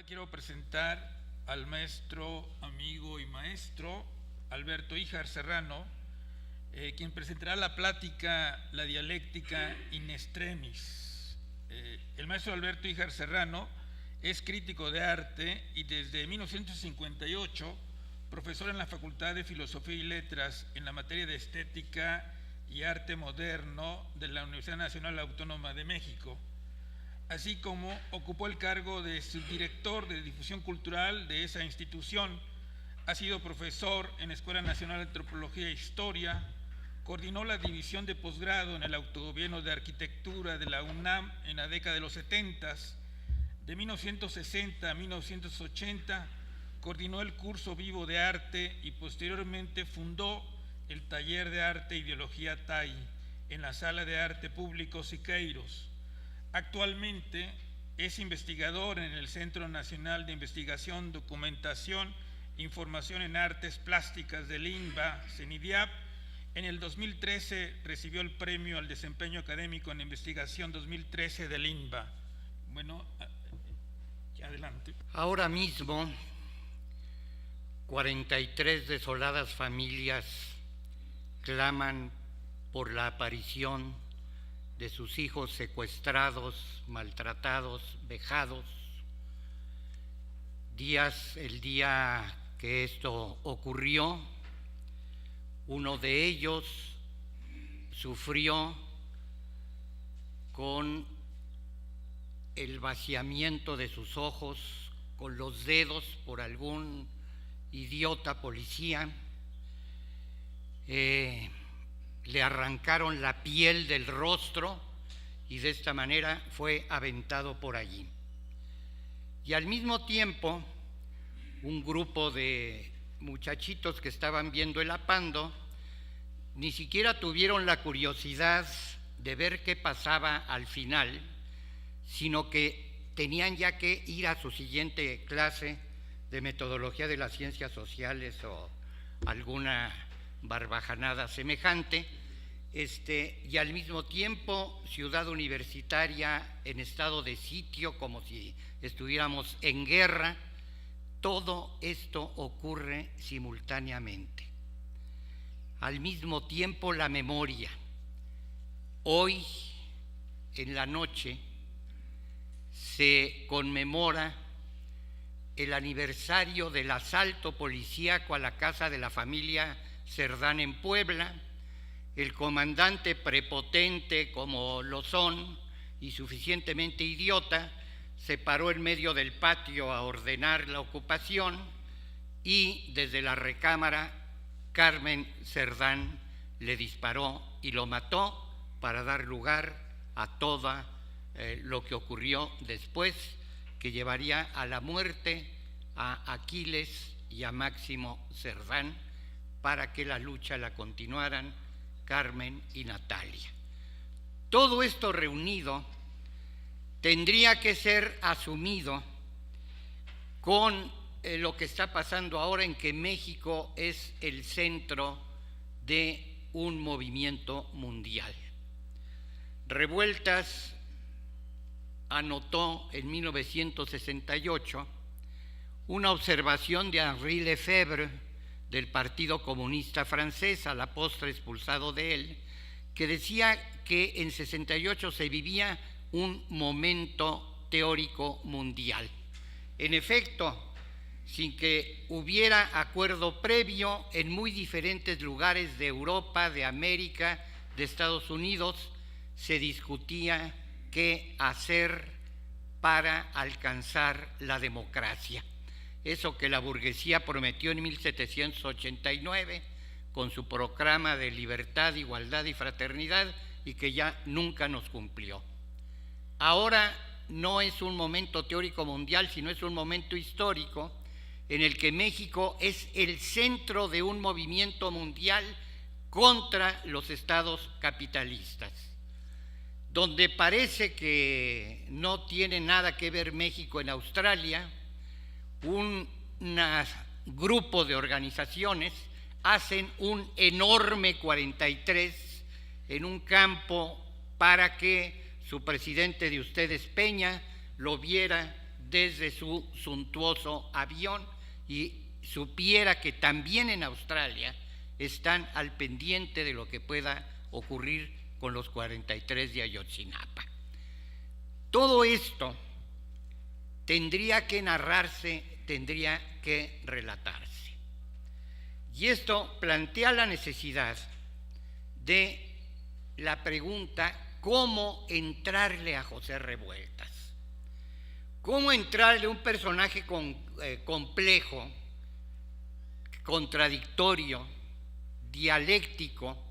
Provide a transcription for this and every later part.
Quiero presentar al maestro, amigo y maestro Alberto Híjar Serrano, quien presentará la plática La dialéctica in extremis. El maestro Alberto Híjar Serrano es crítico de arte y desde 1958 profesor en la Facultad de Filosofía y Letras en la materia de Estética y Arte Moderno de la Universidad Nacional Autónoma de México, así como ocupó el cargo de subdirector de difusión cultural de esa institución. Ha sido profesor en la Escuela Nacional de Antropología e Historia, coordinó la división de posgrado en el autogobierno de arquitectura de la UNAM en la década de los 70. De 1960 a 1980 coordinó el curso vivo de arte y posteriormente fundó el taller de arte e ideología TAI en la Sala de Arte Público Siqueiros. Actualmente es investigador en el Centro Nacional de Investigación, Documentación e Información en Artes Plásticas del INBA, CENIDIAP. En el 2013 recibió el Premio al Desempeño Académico en Investigación 2013 del INBA. Bueno, adelante. Ahora mismo, 43 desoladas familias claman por la aparición de sus hijos secuestrados, maltratados, vejados. El día que esto ocurrió, uno de ellos sufrió con el vaciamiento de sus ojos con los dedos por algún idiota policía. Le arrancaron la piel del rostro y de esta manera fue aventado por allí. Y al mismo tiempo, un grupo de muchachitos que estaban viendo el apando ni siquiera tuvieron la curiosidad de ver qué pasaba al final, sino que tenían ya que ir a su siguiente clase de metodología de las ciencias sociales o alguna barbajanada semejante, y al mismo tiempo Ciudad Universitaria en estado de sitio, como si estuviéramos en guerra. Todo esto ocurre simultáneamente. Al mismo tiempo la memoria. Hoy, en la noche, se conmemora el aniversario del asalto policíaco a la casa de la familia Cerdán en Puebla. El comandante, prepotente como lo son y suficientemente idiota, se paró en medio del patio a ordenar la ocupación y desde la recámara Carmen Cerdán le disparó y lo mató para dar lugar a todo lo que ocurrió después, que llevaría a la muerte a Aquiles y a Máximo Cerdán para que la lucha la continuaran Carmen y Natalia. Todo esto reunido tendría que ser asumido con lo que está pasando ahora, en que México es el centro de un movimiento mundial. Revueltas anotó en 1968 una observación de Henri Lefebvre del Partido Comunista Francés, a la postre expulsado de él, que decía que en 68 se vivía un momento teórico mundial. En efecto, sin que hubiera acuerdo previo, en muy diferentes lugares de Europa, de América, de Estados Unidos, se discutía qué hacer para alcanzar la democracia. eso que la burguesía prometió en 1789 con su proclama de libertad, igualdad y fraternidad, y que ya nunca nos cumplió. Ahora no es un momento teórico mundial, sino es un momento histórico en el que México es el centro de un movimiento mundial contra los estados capitalistas, donde parece que no tiene nada que ver México en Australia. Un grupo de organizaciones hacen un enorme 43 en un campo para que su presidente de ustedes, Peña, lo viera desde su suntuoso avión y supiera que también en Australia están al pendiente de lo que pueda ocurrir con los 43 de Ayotzinapa. Todo esto tendría que narrarse, tendría que relatarse. Y esto plantea la necesidad de la pregunta: ¿cómo entrarle a José Revueltas? ¿Cómo entrarle a un personaje complejo, contradictorio, dialéctico,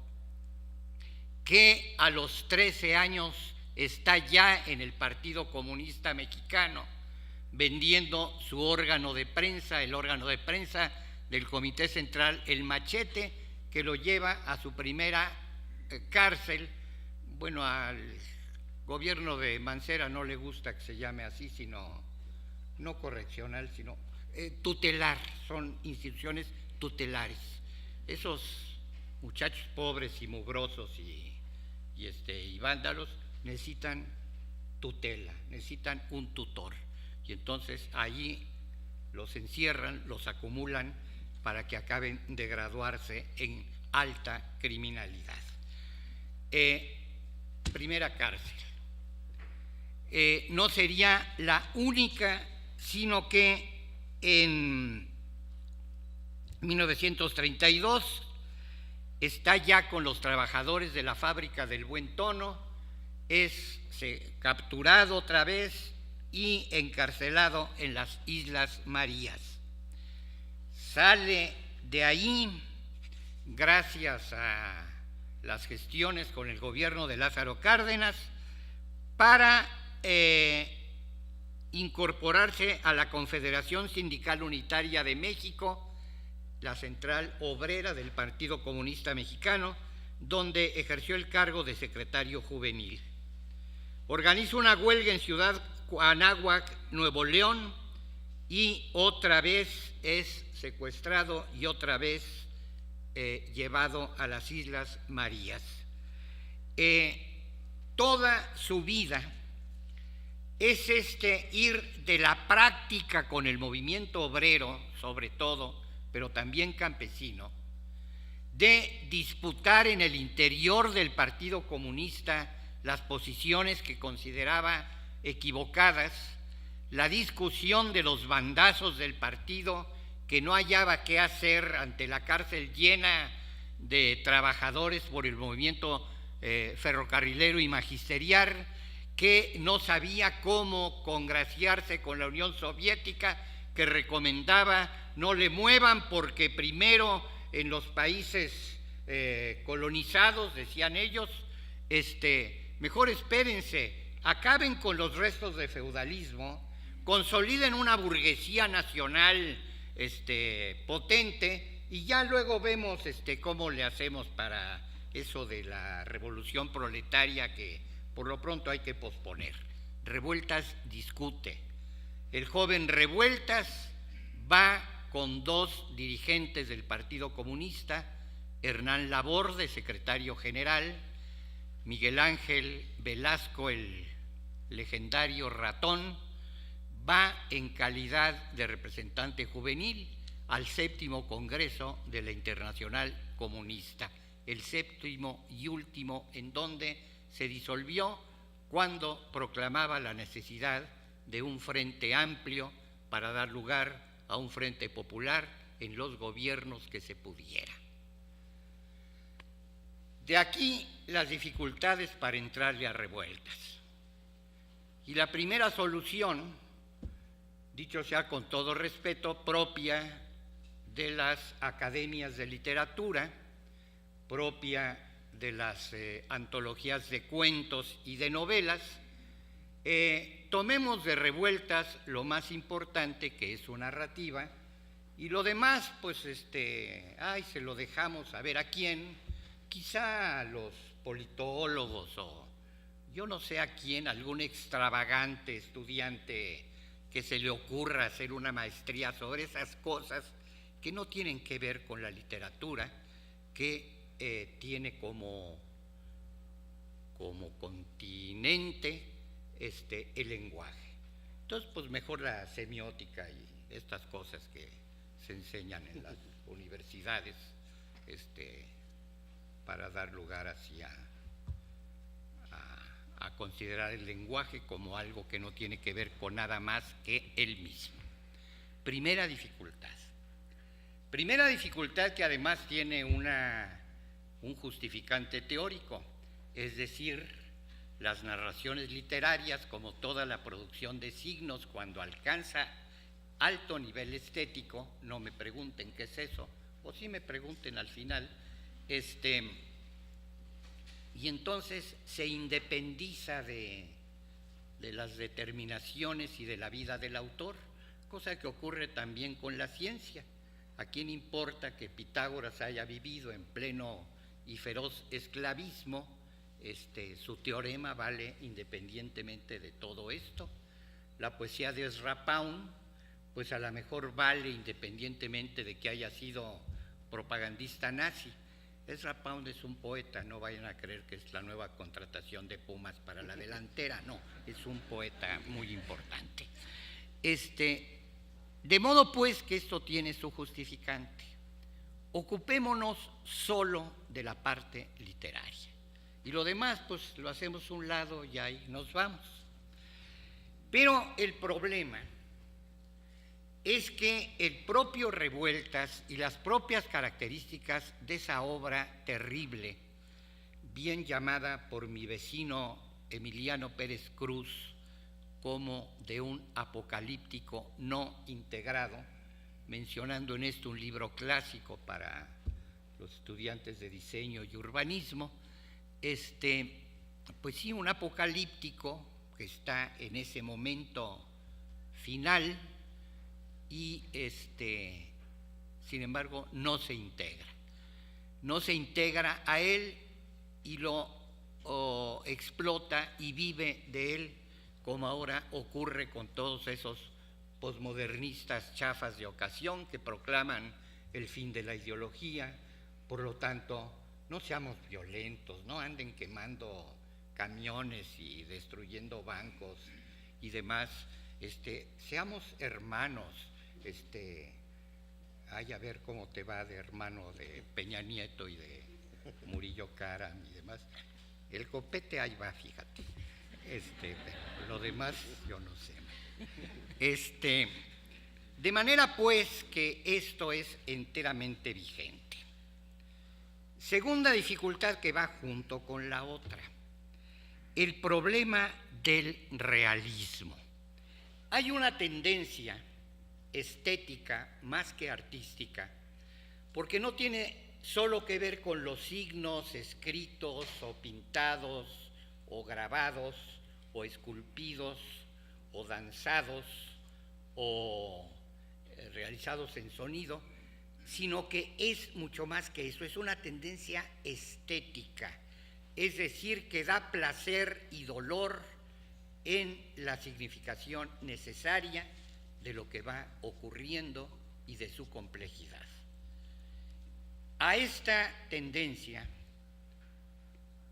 que a los 13 años está ya en el Partido Comunista Mexicano, vendiendo su órgano de prensa, el órgano de prensa del Comité Central, El Machete, que lo lleva a su primera cárcel? Bueno, al gobierno de Mancera no le gusta que se llame así, sino no correccional, sino tutelar, son instituciones tutelares. Esos muchachos pobres y mugrosos y vándalos necesitan tutela, necesitan un tutor, y entonces allí los encierran, los acumulan para que acaben de graduarse en alta criminalidad. Primera cárcel. No sería la única, sino que en 1932 está ya con los trabajadores de la fábrica del Buen Tono, es capturado otra vez y encarcelado en las Islas Marías. Sale de ahí gracias a las gestiones con el gobierno de Lázaro Cárdenas para incorporarse a la Confederación Sindical Unitaria de México, la central obrera del Partido Comunista Mexicano, donde ejerció el cargo de secretario juvenil. Organiza una huelga en Ciudad Anáhuac, Nuevo León, y otra vez es secuestrado y otra vez llevado a las Islas Marías. Toda su vida es ir de la práctica con el movimiento obrero, sobre todo, pero también campesino, de disputar en el interior del Partido Comunista las posiciones que consideraba equivocadas, la discusión de los bandazos del partido, que no hallaba qué hacer ante la cárcel llena de trabajadores por el movimiento ferrocarrilero y magisterial, que no sabía cómo congraciarse con la Unión Soviética, que recomendaba no le muevan porque primero en los países colonizados, decían ellos, mejor espérense, acaben con los restos de feudalismo, consoliden una burguesía nacional potente, y ya luego vemos cómo le hacemos para eso de la revolución proletaria, que por lo pronto hay que posponer. Revueltas discute. El joven Revueltas va con dos dirigentes del Partido Comunista, Hernán Laborde, secretario general, Miguel Ángel Velasco, el legendario Ratón, va en calidad de representante juvenil al 7º Congreso de la Internacional Comunista, el 7º y último, en donde se disolvió cuando proclamaba la necesidad de un frente amplio para dar lugar a un frente popular en los gobiernos que se pudiera. De aquí las dificultades para entrarle a Revueltas. Y la primera solución dicho sea con todo respeto, propia de las academias de literatura, propia de las antologías de cuentos y de novelas. Tomemos de revueltas lo más importante, que es su narrativa, y lo demás, pues, se lo dejamos a ver a quién, quizá a los politólogos o yo no sé a quién, algún extravagante estudiante que se le ocurra hacer una maestría sobre esas cosas que no tienen que ver con la literatura, que tiene como continente el lenguaje. Entonces, pues mejor la semiótica y estas cosas que se enseñan en las universidades, para dar lugar así a considerar el lenguaje como algo que no tiene que ver con nada más que él mismo. Primera dificultad. Primera dificultad que además tiene un justificante teórico, es decir, las narraciones literarias, como toda la producción de signos, cuando alcanza alto nivel estético, no me pregunten qué es eso, o sí me pregunten al final, y entonces se independiza de las determinaciones y de la vida del autor, cosa que ocurre también con la ciencia. ¿A quién importa que Pitágoras haya vivido en pleno y feroz esclavismo? Su teorema vale independientemente de todo esto. La poesía de Ezra Pound, pues a lo mejor vale independientemente de que haya sido propagandista nazi. Ezra Pound es un poeta, no vayan a creer que es la nueva contratación de Pumas para la delantera, no, es un poeta muy importante. De modo pues que esto tiene su justificante. Ocupémonos solo de la parte literaria y lo demás pues lo hacemos a un lado y ahí nos vamos. Pero el problema es que el propio Revueltas y las propias características de esa obra terrible, bien llamada por mi vecino Emiliano Pérez Cruz como de un apocalíptico no integrado, mencionando en esto un libro clásico para los estudiantes de diseño y urbanismo, pues sí, un apocalíptico que está en ese momento final y sin embargo no se integra a él y lo explota y vive de él, como ahora ocurre con todos esos posmodernistas chafas de ocasión que proclaman el fin de la ideología. Por lo tanto, no seamos violentos, no anden quemando camiones y destruyendo bancos y demás, seamos hermanos, ay, a ver cómo te va de hermano de Peña Nieto y de Murillo Karam y demás. El copete ahí va, fíjate. Lo demás yo no sé. De manera pues que esto es enteramente vigente. Segunda dificultad que va junto con la otra, el problema del realismo. Hay una tendencia estética más que artística, porque no tiene solo que ver con los signos escritos o pintados o grabados o esculpidos o danzados o realizados en sonido, sino que es mucho más que eso, es una tendencia estética, es decir, que da placer y dolor en la significación necesaria de lo que va ocurriendo y de su complejidad. A esta tendencia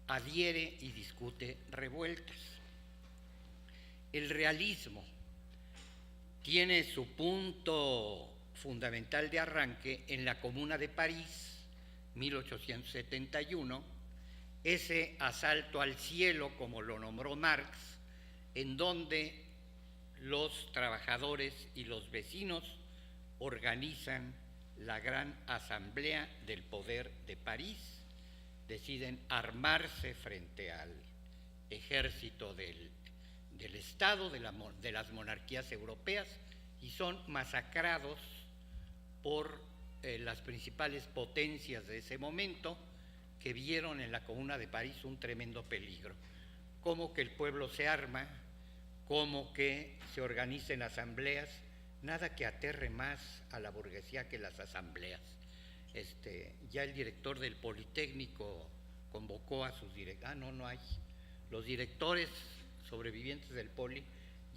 adhiere y discute Revueltas. El realismo tiene su punto fundamental de arranque en la Comuna de París, 1871, ese asalto al cielo, como lo nombró Marx, en donde los trabajadores y los vecinos organizan la gran asamblea del poder de París, deciden armarse frente al ejército del Estado, de las monarquías europeas, y son masacrados por las principales potencias de ese momento, que vieron en la Comuna de París un tremendo peligro. Como que el pueblo se arma, como que se organicen asambleas, nada que aterre más a la burguesía que las asambleas. Ya el director del Politécnico convocó a sus directores, no hay. Los directores sobrevivientes del Poli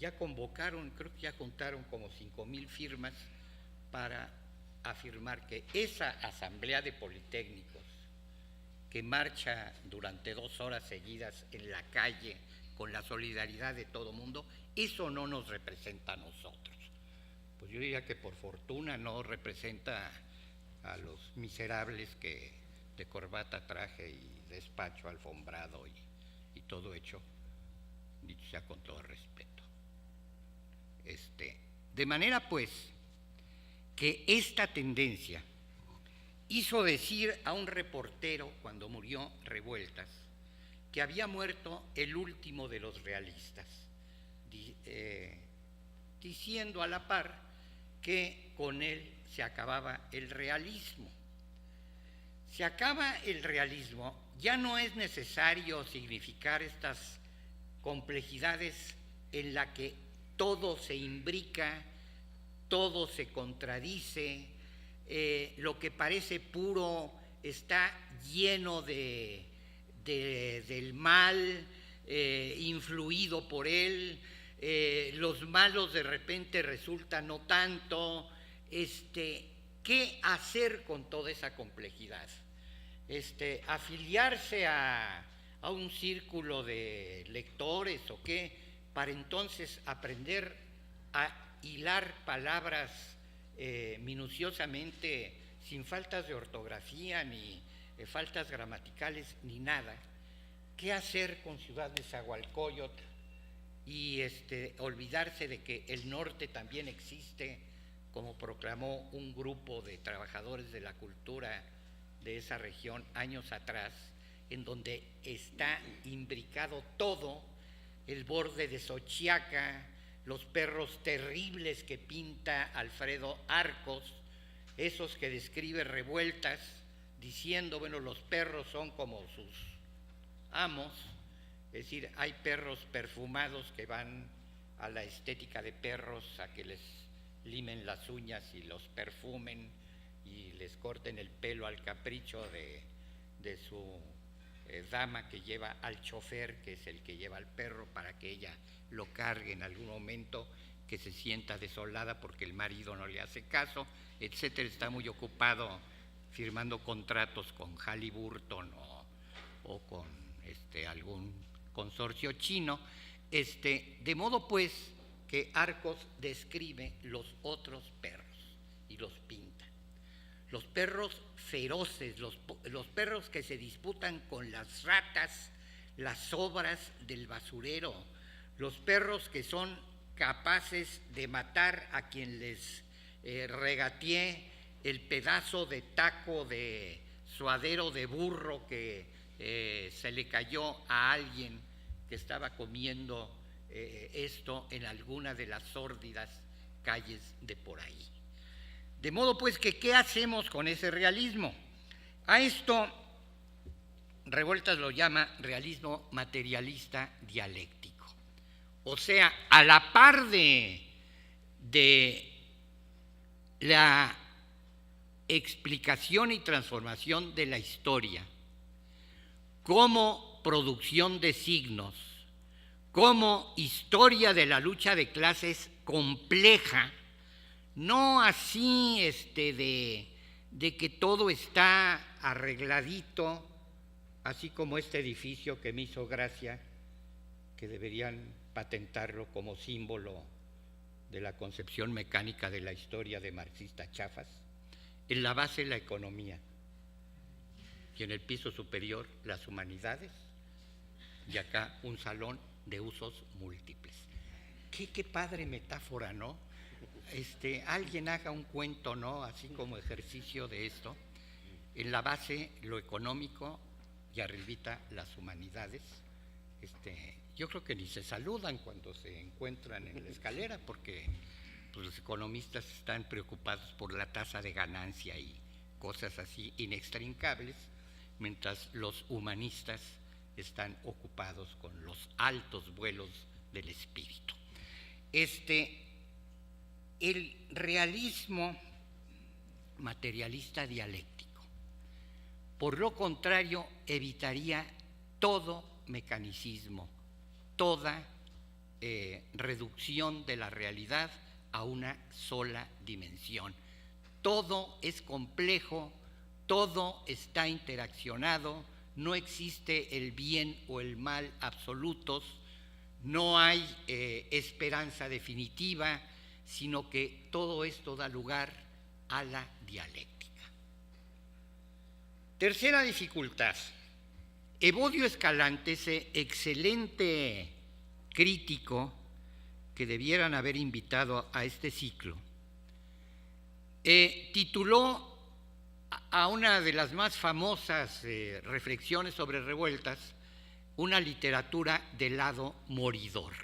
ya convocaron, creo que ya juntaron como 5,000 firmas para afirmar que esa asamblea de politécnicos que marcha durante 2 horas seguidas en la calle con la solidaridad de todo mundo, eso no nos representa a nosotros. Pues yo diría que por fortuna no representa a los miserables que de corbata, traje y despacho alfombrado y todo hecho, dicho sea con todo respeto. De manera pues que esta tendencia hizo decir a un reportero cuando murió Revueltas que había muerto el último de los realistas, diciendo a la par que con él se acababa el realismo. Se acaba el realismo, ya no es necesario significar estas complejidades en la que todo se imbrica, todo se contradice, lo que parece puro está lleno del mal, influido por él, los malos de repente resultan no tanto. ¿Qué hacer con toda esa complejidad? ¿Afiliarse a un círculo de lectores o qué? Para entonces aprender a hilar palabras minuciosamente, sin faltas de ortografía, ni faltas gramaticales, ni nada. ¿Qué hacer con Ciudad Nezahualcóyotl? Y olvidarse de que el norte también existe, como proclamó un grupo de trabajadores de la cultura de esa región años atrás, en donde está imbricado todo, el borde de Xochiaca, los perros terribles que pinta Alfredo Arcos, esos que describe Revueltas, diciendo, bueno, los perros son como sus amos, es decir, hay perros perfumados que van a la estética de perros, a que les limen las uñas y los perfumen y les corten el pelo al capricho de su dama que lleva al chofer, que es el que lleva al perro, para que ella lo cargue en algún momento, que se sienta desolada porque el marido no le hace caso, etcétera. Está muy ocupado firmando contratos con Halliburton o con algún consorcio chino, de modo pues que Arcos describe los otros perros y los pinta. Los perros feroces, los perros que se disputan con las ratas, las sobras del basurero, los perros que son capaces de matar a quien les regatee el pedazo de taco de suadero de burro que se le cayó a alguien que estaba comiendo esto en alguna de las sórdidas calles de por ahí. De modo pues que, ¿qué hacemos con ese realismo? A esto Revueltas lo llama realismo materialista dialéctico. O sea, a la par de la explicación y transformación de la historia como producción de signos, como historia de la lucha de clases compleja, no así de que todo está arregladito, así como este edificio que me hizo gracia, que deberían patentarlo como símbolo de la concepción mecánica de la historia de marxista chafas. En la base la economía y en el piso superior las humanidades, y acá un salón de usos múltiples. Qué padre metáfora, ¿no? Alguien haga un cuento, ¿no? Así como ejercicio de esto. En la base lo económico y arribita las humanidades. Yo creo que ni se saludan cuando se encuentran en la escalera, porque pues los economistas están preocupados por la tasa de ganancia y cosas así inextricables, mientras los humanistas están ocupados con los altos vuelos del espíritu. El realismo materialista dialéctico, por lo contrario, evitaría todo mecanicismo, toda reducción de la realidad a una sola dimensión. Todo es complejo, todo está interaccionado, no existe el bien o el mal absolutos, no hay esperanza definitiva, sino que todo esto da lugar a la dialéctica. Tercera dificultad. Evodio Escalante, ese excelente crítico que debieran haber invitado a este ciclo, tituló a una de las más famosas reflexiones sobre revueltas, una literatura del lado moridor.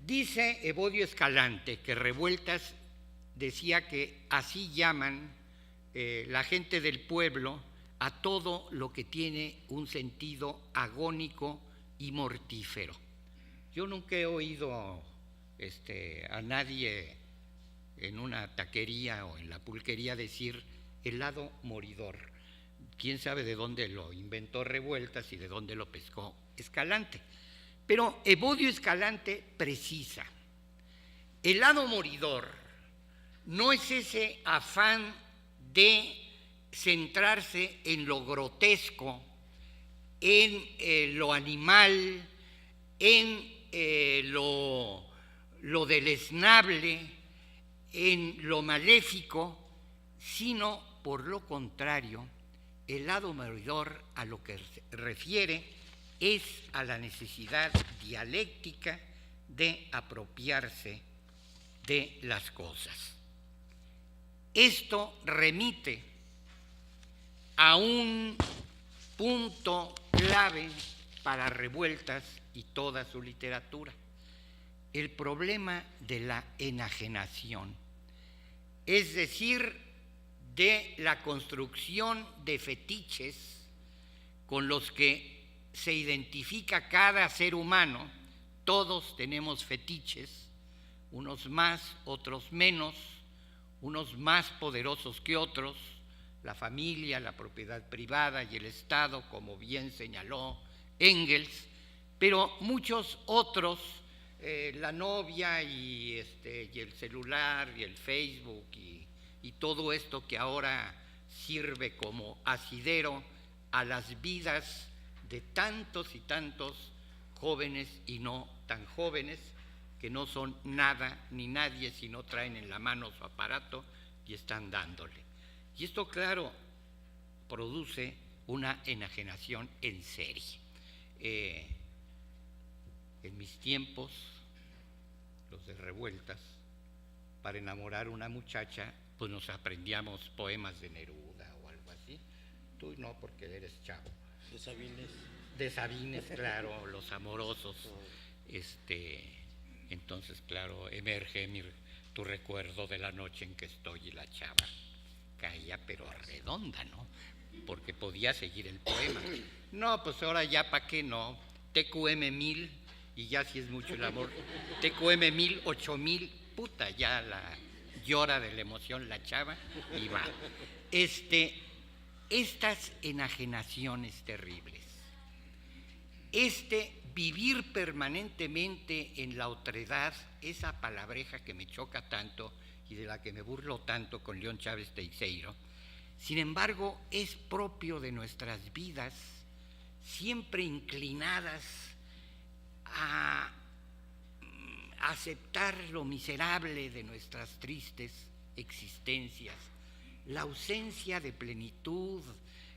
Dice Evodio Escalante que revueltas, decía que así llaman la gente del pueblo a todo lo que tiene un sentido agónico y mortífero. Yo nunca he oído a nadie en una taquería o en la pulquería decir el lado moridor. Quién sabe de dónde lo inventó Revueltas y de dónde lo pescó Escalante. Pero Evodio Escalante precisa, el lado moridor no es ese afán de centrarse en lo grotesco, en lo animal, en lo deleznable, en lo maléfico, sino por lo contrario, el lado moridor a lo que refiere es a la necesidad dialéctica de apropiarse de las cosas. Esto remite a un punto clave para Revueltas y toda su literatura, el problema de la enajenación, es decir, de la construcción de fetiches con los que se identifica cada ser humano. Todos tenemos fetiches, unos más, otros menos, unos más poderosos que otros, la familia, la propiedad privada y el Estado, como bien señaló Engels, pero muchos otros, la novia y el celular y el Facebook y todo esto que ahora sirve como asidero a las vidas de tantos y tantos jóvenes y no tan jóvenes, que no son nada ni nadie si no traen en la mano su aparato y están dándole. Y esto, claro, produce una enajenación en serie. En mis tiempos, los de Revueltas, para enamorar a una muchacha, pues nos aprendíamos poemas de Neruda o algo así. Tú no, porque eres chavo. De Sabines. De Sabines, claro, los amorosos. Entonces, claro, emerge tu recuerdo de la noche en que estoy y la chava caía, pero redonda, ¿no? Porque podía seguir el poema. No, pues ahora ya, ¿para qué no? TQM 1000, y ya si es mucho el amor. TQM 1000, 8000, puta, ya llora de la emoción la chava y va. Estas enajenaciones terribles, vivir permanentemente en la otredad, esa palabreja que me choca tanto y de la que me burlo tanto con León Chávez Teixeiro, sin embargo, es propio de nuestras vidas, siempre inclinadas a aceptar lo miserable de nuestras tristes existencias, la ausencia de plenitud,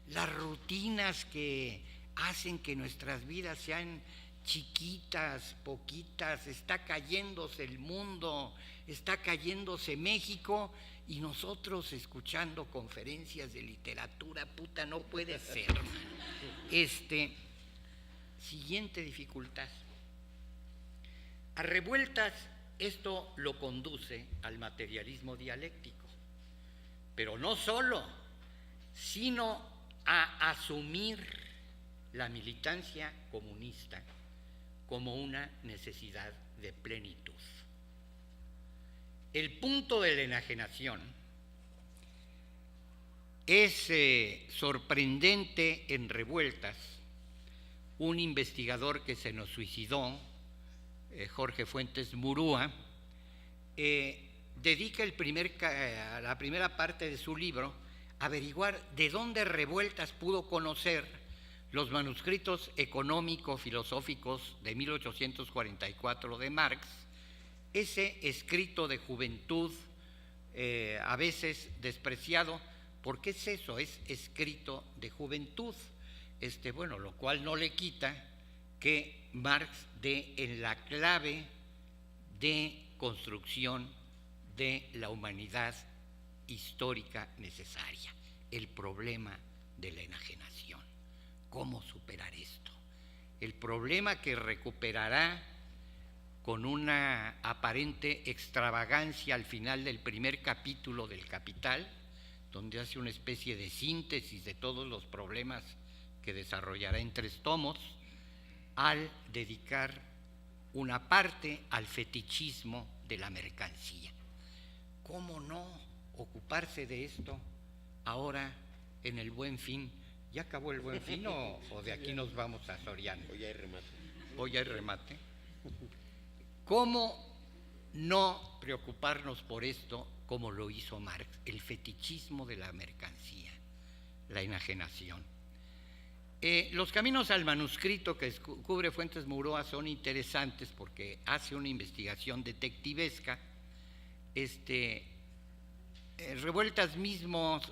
las rutinas que hacen que nuestras vidas sean chiquitas, poquitas. Está cayéndose el mundo, está cayéndose México y nosotros escuchando conferencias de literatura, puta, no puede ser, man. Siguiente dificultad. A Revueltas esto lo conduce al materialismo dialéctico, pero no solo, sino a asumir la militancia comunista como una necesidad de plenitud. El punto de la enajenación es sorprendente en Revueltas. Un investigador que se nos suicidó, Jorge Fuentes Murúa, dedica la primera parte de su libro a averiguar de dónde Revueltas pudo conocer los manuscritos económico-filosóficos de 1844 de Marx, ese escrito de juventud a veces despreciado. ¿Por qué es eso? Es escrito de juventud. Bueno, lo cual no le quita que Marx dé en la clave de construcción de la humanidad histórica necesaria, el problema de la enajenación. ¿Cómo superar esto? El problema que recuperará con una aparente extravagancia al final del primer capítulo del Capital, donde hace una especie de síntesis de todos los problemas que desarrollará en 3 tomos, al dedicar una parte al fetichismo de la mercancía. ¿Cómo no ocuparse de esto ahora en el Buen Fin? ¿Ya acabó el Buen Fin o de aquí nos vamos a Soriano? Hoy hay remate. Hoy hay remate. ¿Cómo no preocuparnos por esto como lo hizo Marx? El fetichismo de la mercancía, la enajenación. Los caminos al manuscrito que descubre Fuentes Murúa son interesantes porque hace una investigación detectivesca. Revueltas mismos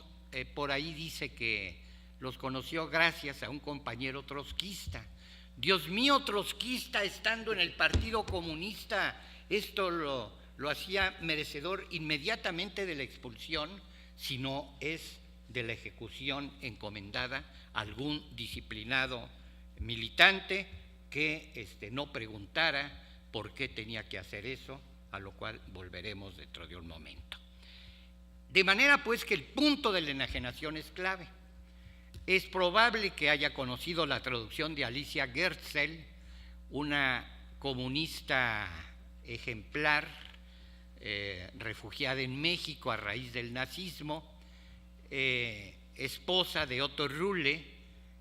por ahí dice que los conoció gracias a un compañero trotskista. Dios mío, trotskista estando en el Partido Comunista, esto lo hacía merecedor inmediatamente de la expulsión, si no es de la ejecución encomendada a algún disciplinado militante que no preguntara por qué tenía que hacer eso, a lo cual volveremos dentro de un momento. De manera pues que el punto de la enajenación es clave. Es probable que haya conocido la traducción de Alicia Gerstel, una comunista ejemplar, refugiada en México a raíz del nazismo, esposa de Otto Rulle,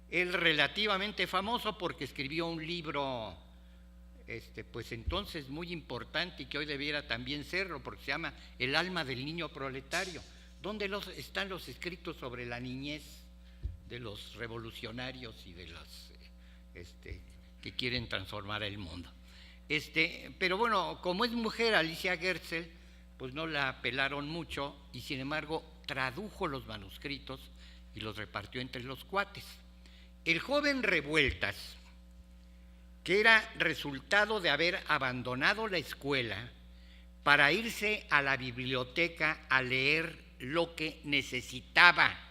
él relativamente famoso porque escribió un libro, pues entonces muy importante y que hoy debiera también serlo, porque se llama El alma del niño proletario, donde están los escritos sobre la niñez de los revolucionarios y de los que quieren transformar el mundo. Pero bueno, como es mujer Alicia Gerstel, pues no la apelaron mucho y sin embargo tradujo los manuscritos y los repartió entre los cuates. El joven Revueltas, que era resultado de haber abandonado la escuela para irse a la biblioteca a leer lo que necesitaba,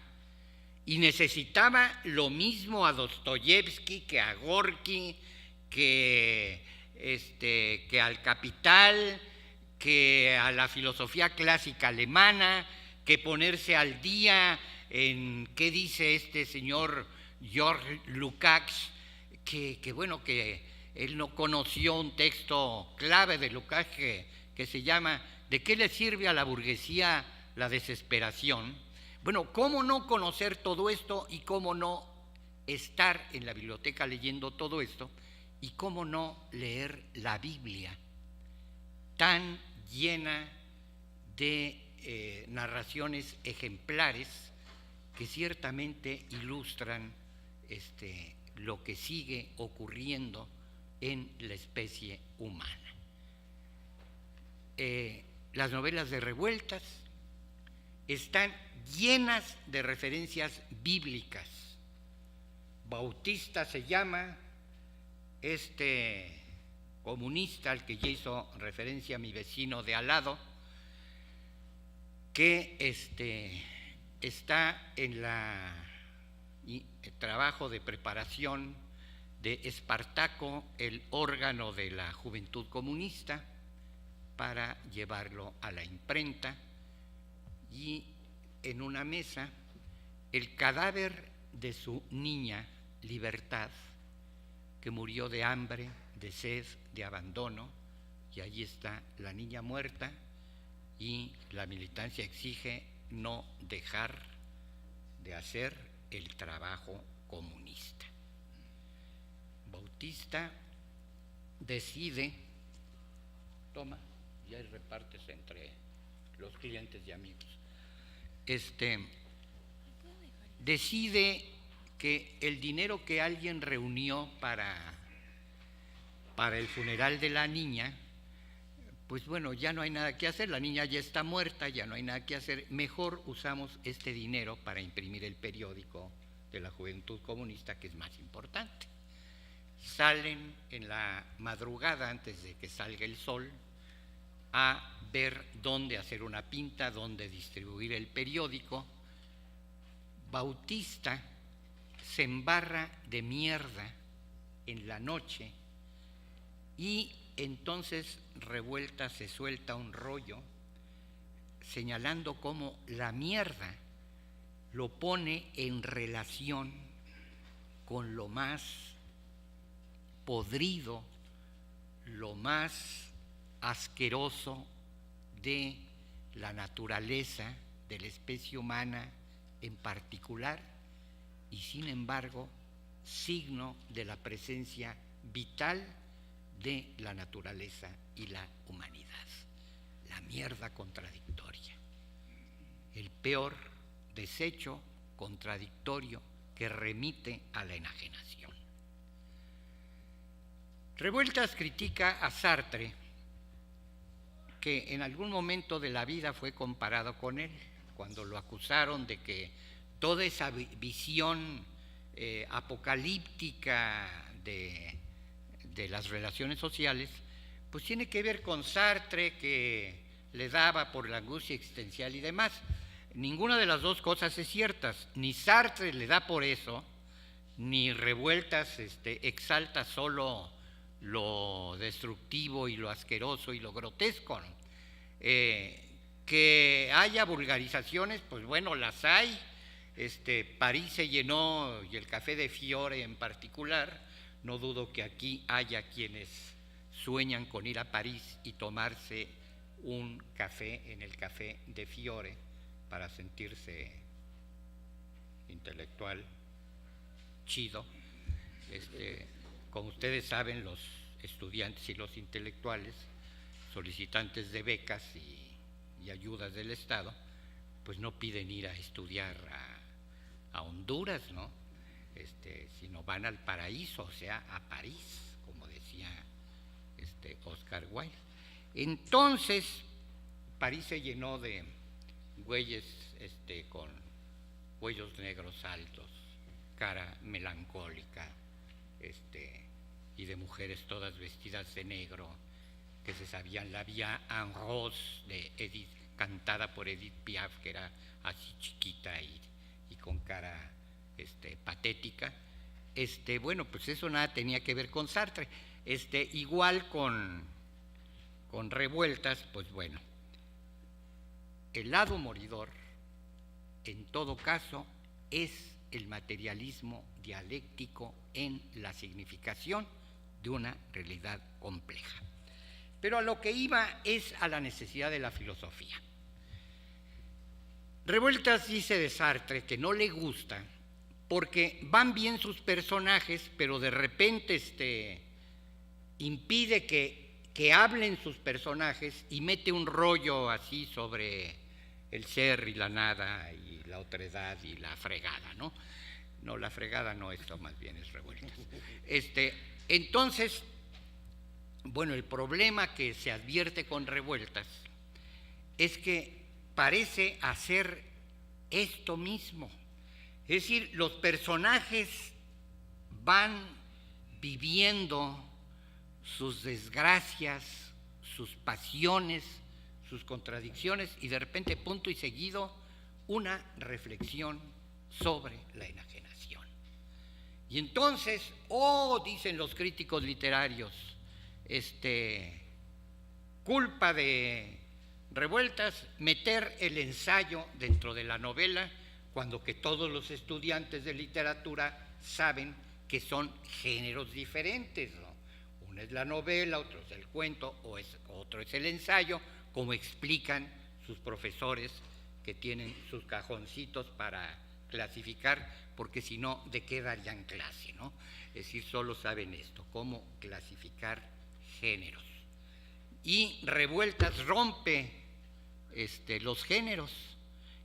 y necesitaba lo mismo a Dostoyevsky que a Gorky, que al Capital, que a la filosofía clásica alemana, que ponerse al día en qué dice este señor George Lukács, que bueno, que él no conoció un texto clave de Lukács que se llama ¿De qué le sirve a la burguesía la desesperación? Bueno, ¿cómo no conocer todo esto y cómo no estar en la biblioteca leyendo todo esto y cómo no leer la Biblia tan llena de narraciones ejemplares que ciertamente ilustran lo que sigue ocurriendo en la especie humana? Las novelas de Revueltas están llenas de referencias bíblicas. Bautista se llama comunista al que ya hizo referencia mi vecino de al lado, que está en el trabajo de preparación de Espartaco, el órgano de la Juventud Comunista, para llevarlo a la imprenta, y en una mesa el cadáver de su niña Libertad, que murió de hambre, de sed, de abandono, y allí está la niña muerta, y la militancia exige no dejar de hacer el trabajo comunista. Bautista decide, toma, y ahí repartes entre los clientes y amigos, decide que el dinero que alguien reunió para el funeral de la niña, pues bueno, ya no hay nada que hacer, la niña ya está muerta, ya no hay nada que hacer, mejor usamos este dinero para imprimir el periódico de la Juventud Comunista, que es más importante. Salen en la madrugada, antes de que salga el sol, a ver dónde hacer una pinta, dónde distribuir el periódico. Bautista se embarra de mierda en la noche, y entonces Revueltas se suelta un rollo señalando cómo la mierda lo pone en relación con lo más podrido, lo más asqueroso de la naturaleza, de la especie humana en particular, y sin embargo signo de la presencia vital de la naturaleza y la humanidad. La mierda contradictoria, el peor desecho contradictorio que remite a la enajenación. Revueltas critica a Sartre, que en algún momento de la vida fue comparado con él, cuando lo acusaron de que toda esa visión apocalíptica de las relaciones sociales, pues tiene que ver con Sartre, que le daba por la angustia existencial y demás. Ninguna de las dos cosas es cierta, ni Sartre le da por eso, ni Revueltas exalta solo lo destructivo y lo asqueroso y lo grotesco, ¿no? Que haya vulgarizaciones, pues bueno, las hay. París se llenó, y el Café de Fiore en particular. No dudo que aquí haya quienes sueñan con ir a París y tomarse un café en el Café de Fiore para sentirse intelectual, chido. Como ustedes saben, los estudiantes y los intelectuales, solicitantes de becas y ayudas del Estado, pues no piden ir a estudiar a Honduras, ¿no? Sino van al paraíso, o sea, a París, como decía Oscar Wilde. Entonces, París se llenó de güeyes con cuellos negros altos, cara melancólica, y de mujeres todas vestidas de negro, que se sabían la Vie en Rose de Edith, cantada por Edith Piaf, que era así chiquita y con cara patética. Bueno, pues eso nada tenía que ver con Sartre. Igual con Revueltas, pues bueno, el lado moridor, en todo caso, es el materialismo dialéctico en la significación de una realidad compleja. Pero a lo que iba es a la necesidad de la filosofía. Revueltas dice de Sartre que no le gusta porque van bien sus personajes, pero de repente impide que hablen sus personajes, y mete un rollo así sobre el ser y la nada y la otredad y la fregada, ¿no? No, la fregada no, esto más bien es Revueltas. Entonces, bueno, el problema que se advierte con Revueltas es que parece hacer esto mismo. Es decir, los personajes van viviendo sus desgracias, sus pasiones, sus contradicciones, y de repente, punto y seguido, una reflexión sobre la enajenación. Y entonces, dicen los críticos literarios, culpa de Revueltas, meter el ensayo dentro de la novela, cuando que todos los estudiantes de literatura saben que son géneros diferentes, ¿no? Uno es la novela, otro es el cuento, otro es el ensayo, como explican sus profesores que tienen sus cajoncitos para clasificar, porque si no, ¿de qué darían clase, no? Es decir, solo saben esto, cómo clasificar géneros. Y Revueltas rompe los géneros,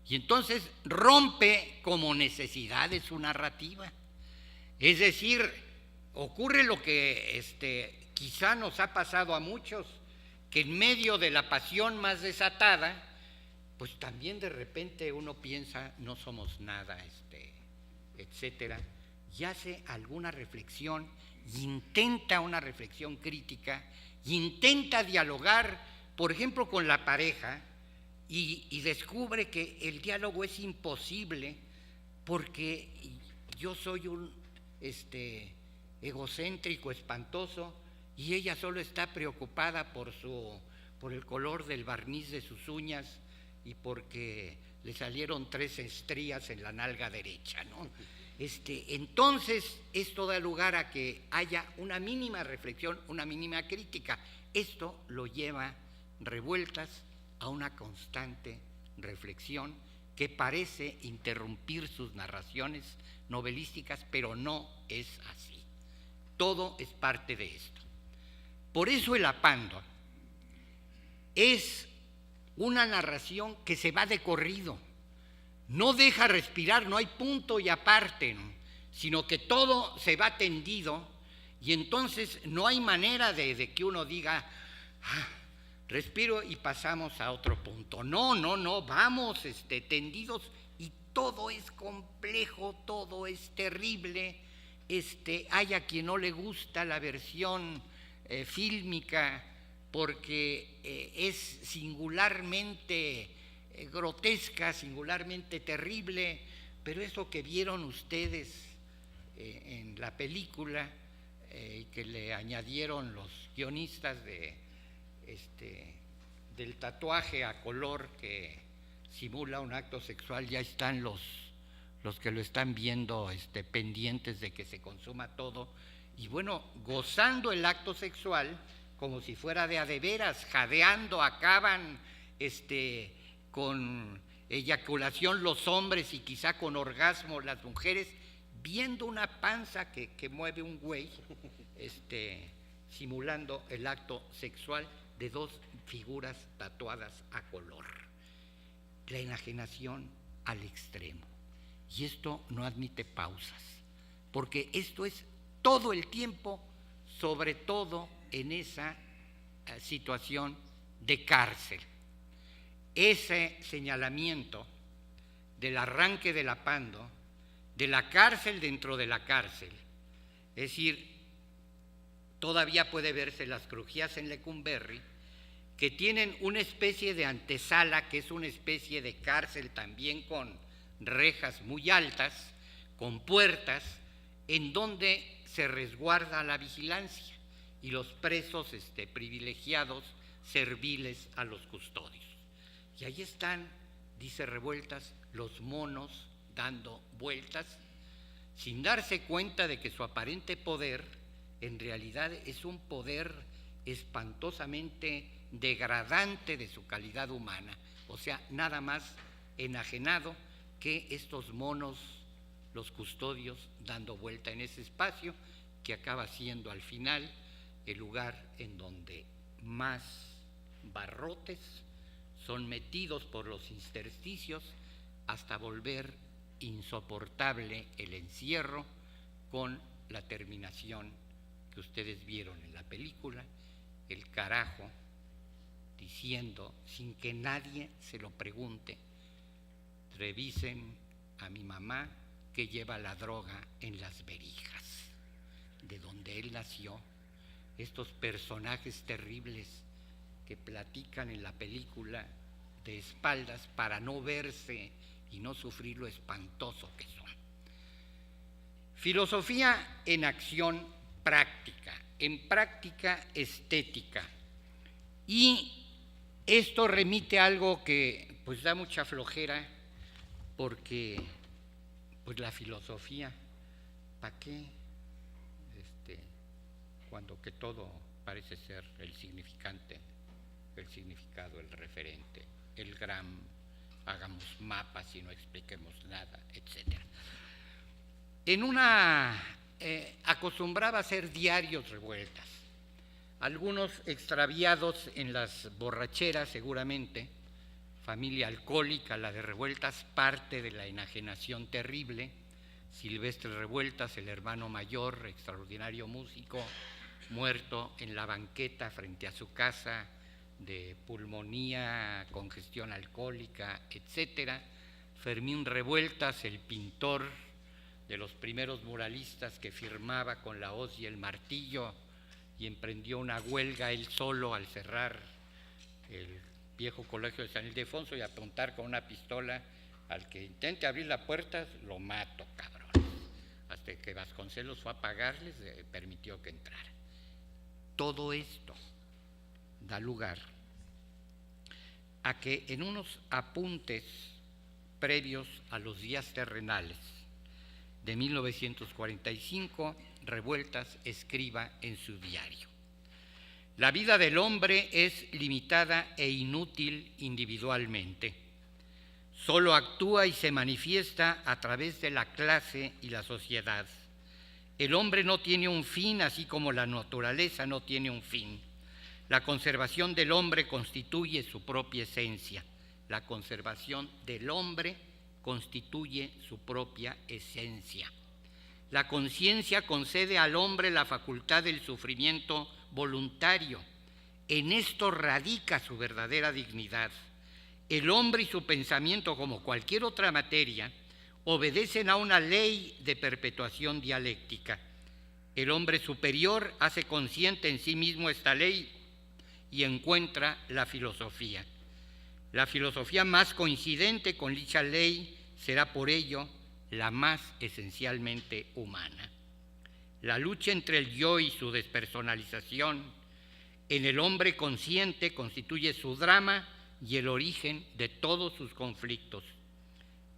y entonces rompe como necesidad de su narrativa. Es decir, ocurre lo que quizá nos ha pasado a muchos, que en medio de la pasión más desatada, pues también de repente uno piensa, no somos nada, etcétera, y hace alguna reflexión, y intenta una reflexión crítica, y intenta dialogar, por ejemplo, con la pareja, y descubre que el diálogo es imposible, porque yo soy un egocéntrico espantoso, y ella solo está preocupada por el color del barniz de sus uñas, y porque le salieron 3 estrías en la nalga derecha, ¿no? Entonces esto da lugar a que haya una mínima reflexión, una mínima crítica. Esto lo lleva Revueltas a una constante reflexión que parece interrumpir sus narraciones novelísticas, pero no es así. Todo es parte de esto. Por eso El Apando es una narración que se va de corrido, no deja respirar, no hay punto y aparte, ¿no? Sino que todo se va tendido, y entonces no hay manera de que uno diga, respiro y pasamos a otro punto. No, vamos tendidos, y todo es complejo, todo es terrible. Hay a quien no le gusta la versión fílmica, porque es singularmente grotesca, singularmente terrible, pero eso que vieron ustedes en la película, que le añadieron los guionistas del tatuaje a color que simula un acto sexual, ya están los que lo están viendo pendientes de que se consuma todo, y bueno, gozando el acto sexual como si fuera de a de veras, jadeando, acaban con eyaculación los hombres y quizá con orgasmo las mujeres, viendo una panza que mueve un güey, simulando el acto sexual de 2 figuras tatuadas a color. La enajenación al extremo. Y esto no admite pausas, porque esto es todo el tiempo, sobre todo en esa situación de cárcel. Ese señalamiento del arranque del Apando, de la cárcel dentro de la cárcel, es decir, todavía puede verse las crujías en Lecumberri, que tienen una especie de antesala, que es una especie de cárcel también con rejas muy altas, con puertas, en donde se resguarda la vigilancia y los presos privilegiados, serviles a los custodios. Y ahí están, dice Revueltas, los monos dando vueltas, sin darse cuenta de que su aparente poder en realidad es un poder espantosamente degradante de su calidad humana, o sea, nada más enajenado que estos monos, los custodios, dando vuelta en ese espacio que acaba siendo al final el lugar en donde más barrotes son metidos por los intersticios hasta volver insoportable el encierro, con la terminación que ustedes vieron en la película, el carajo diciendo, sin que nadie se lo pregunte, revisen a mi mamá que lleva la droga en las verijas, de donde él nació. Estos personajes terribles que platican en la película de espaldas para no verse y no sufrir lo espantoso que son. Filosofía en acción práctica, en práctica estética. Y esto remite a algo que pues da mucha flojera, porque pues la filosofía, ¿para qué? Cuando que todo parece ser el significante, el significado, el referente, el gran, hagamos mapas y no expliquemos nada, etc. Acostumbraba a hacer diarios Revueltas, algunos extraviados en las borracheras seguramente, familia alcohólica, la de Revueltas, parte de la enajenación terrible. Silvestre Revueltas, el hermano mayor, extraordinario músico, muerto en la banqueta frente a su casa de pulmonía, congestión alcohólica, etc. Fermín Revueltas, el pintor de los primeros muralistas que firmaba con la hoz y el martillo y emprendió una huelga él solo al cerrar el viejo colegio de San Ildefonso y apuntar con una pistola: al que intente abrir la puerta lo mato, cabrón. Hasta que Vasconcelos fue a pagarles, permitió que entrara. Todo esto da lugar a que en unos apuntes previos a los días terrenales de 1945, Revueltas escriba en su diario: la vida del hombre es limitada e inútil individualmente. Solo actúa y se manifiesta a través de la clase y la sociedad. El hombre no tiene un fin, así como la naturaleza no tiene un fin. La conservación del hombre constituye su propia esencia. La conservación del hombre constituye su propia esencia. La conciencia concede al hombre la facultad del sufrimiento voluntario. En esto radica su verdadera dignidad. El hombre y su pensamiento, como cualquier otra materia, obedecen a una ley de perpetuación dialéctica. El hombre superior hace consciente en sí mismo esta ley y encuentra la filosofía. La filosofía más coincidente con dicha ley será por ello la más esencialmente humana. La lucha entre el yo y su despersonalización en el hombre consciente constituye su drama y el origen de todos sus conflictos.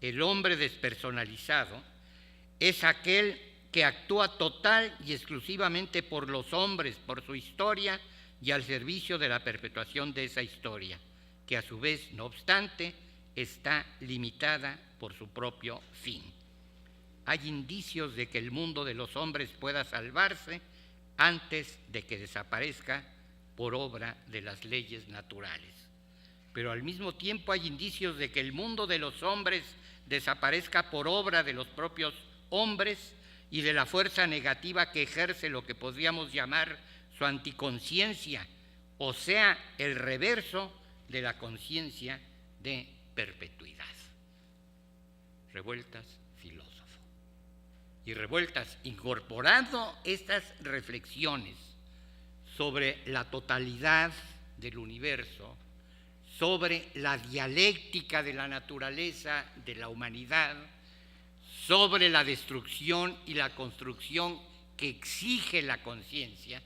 El hombre despersonalizado es aquel que actúa total y exclusivamente por los hombres, por su historia y al servicio de la perpetuación de esa historia, que a su vez, no obstante, está limitada por su propio fin. Hay indicios de que el mundo de los hombres pueda salvarse antes de que desaparezca por obra de las leyes naturales. Pero al mismo tiempo hay indicios de que el mundo de los hombres desaparezca por obra de los propios hombres y de la fuerza negativa que ejerce lo que podríamos llamar su anticonciencia, o sea, el reverso de la conciencia de perpetuidad. Revueltas, filósofo. Y Revueltas, incorporando estas reflexiones sobre la totalidad del universo, sobre la dialéctica de la naturaleza, de la humanidad, sobre la destrucción y la construcción que exige la conciencia,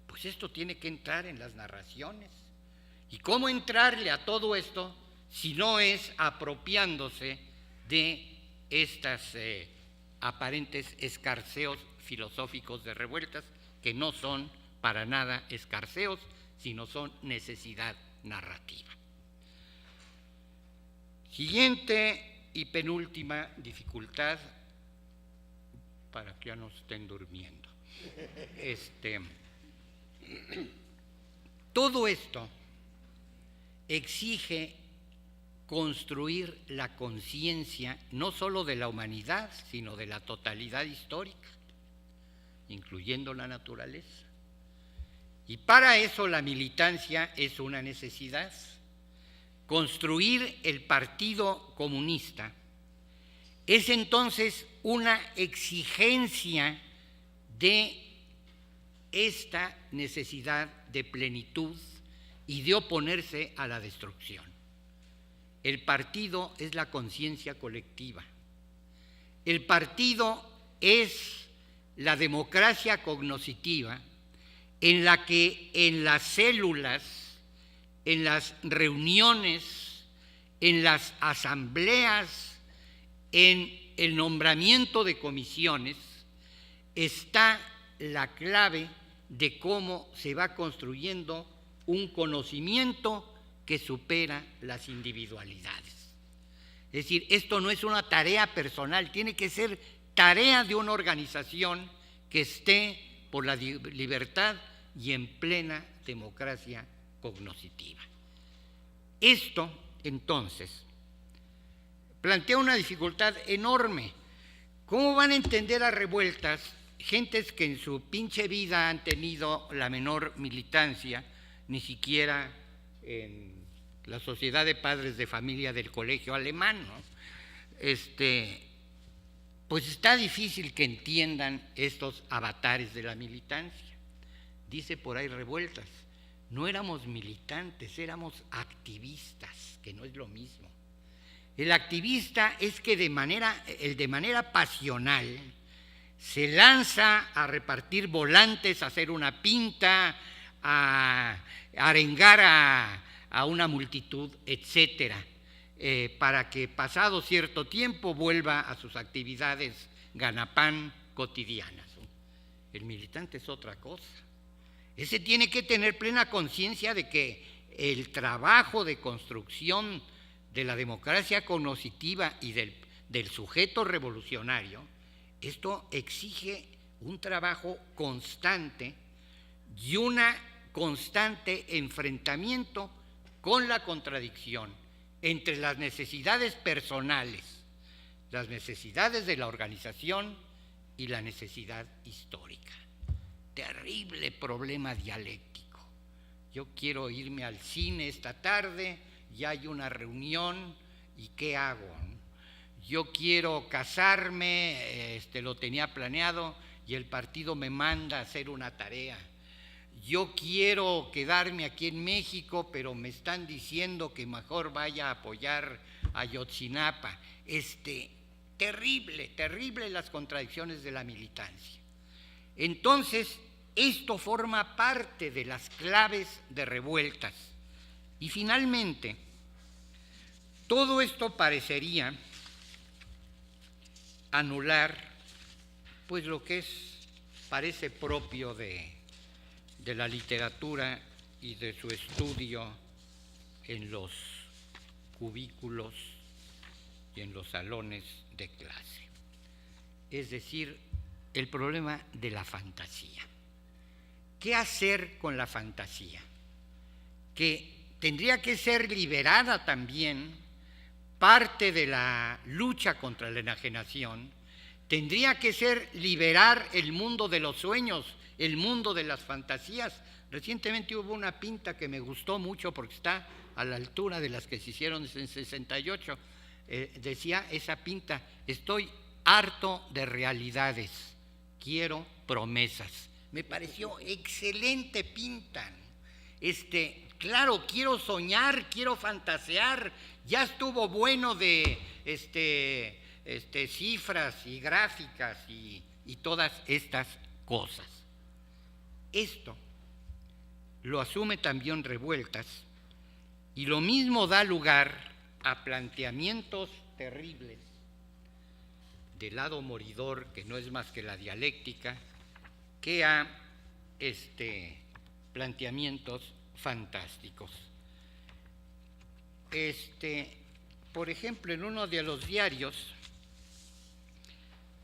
pues esto tiene que entrar en las narraciones. ¿Y cómo entrarle a todo esto si no es apropiándose de estas aparentes escarceos filosóficos de Revueltas, que no son para nada escarceos, sino son necesidad narrativa? Siguiente y penúltima dificultad, para que ya no estén durmiendo. Todo esto exige construir la conciencia no solo de la humanidad, sino de la totalidad histórica, incluyendo la naturaleza. Y para eso la militancia es una necesidad. Construir el Partido Comunista es entonces una exigencia de esta necesidad de plenitud y de oponerse a la destrucción. El partido es la conciencia colectiva. El partido es la democracia cognoscitiva en la que en las células en las reuniones, en las asambleas, en el nombramiento de comisiones, está la clave de cómo se va construyendo un conocimiento que supera las individualidades. Es decir, esto no es una tarea personal, tiene que ser tarea de una organización que esté por la libertad y en plena democracia cognoscitiva. Esto, entonces, plantea una dificultad enorme. ¿Cómo van a entender las revueltas gentes que en su pinche vida han tenido la menor militancia, ni siquiera en la Sociedad de Padres de Familia del Colegio Alemán, ¿no? Pues está difícil que entiendan estos avatares de la militancia. Dice por ahí Revueltas, no éramos militantes, éramos activistas, que no es lo mismo. El activista es que de manera pasional se lanza a repartir volantes, a hacer una pinta, a arengar a una multitud, etcétera, para que pasado cierto tiempo vuelva a sus actividades ganapán cotidianas. El militante es otra cosa. Ese tiene que tener plena conciencia de que el trabajo de construcción de la democracia cognoscitiva y del sujeto revolucionario, esto exige un trabajo constante y un constante enfrentamiento con la contradicción entre las necesidades personales, las necesidades de la organización y la necesidad histórica. Terrible problema dialéctico. Yo quiero irme al cine esta tarde, ya hay una reunión, ¿y qué hago? Yo quiero casarme, lo tenía planeado y el partido me manda a hacer una tarea. Yo quiero quedarme aquí en México, pero me están diciendo que mejor vaya a apoyar a Ayotzinapa. Terrible las contradicciones de la militancia. Entonces, esto forma parte de las claves de Revueltas. Y finalmente, todo esto parecería anular, pues lo que parece propio de la literatura y de su estudio en los cubículos y en los salones de clase. Es decir, el problema de la fantasía. ¿Qué hacer con la fantasía? Que tendría que ser liberada también, parte de la lucha contra la enajenación, tendría que ser liberar el mundo de los sueños, el mundo de las fantasías. Recientemente hubo una pinta que me gustó mucho porque está a la altura de las que se hicieron en 68. Decía esa pinta, estoy harto de realidades, quiero promesas. Me pareció excelente pinta. Claro, quiero soñar, quiero fantasear, ya estuvo bueno de cifras y gráficas y todas estas cosas. Esto lo asume también Revueltas y lo mismo da lugar a planteamientos terribles del lado moridor, que no es más que la dialéctica, que a planteamientos fantásticos. Por ejemplo, en uno de los diarios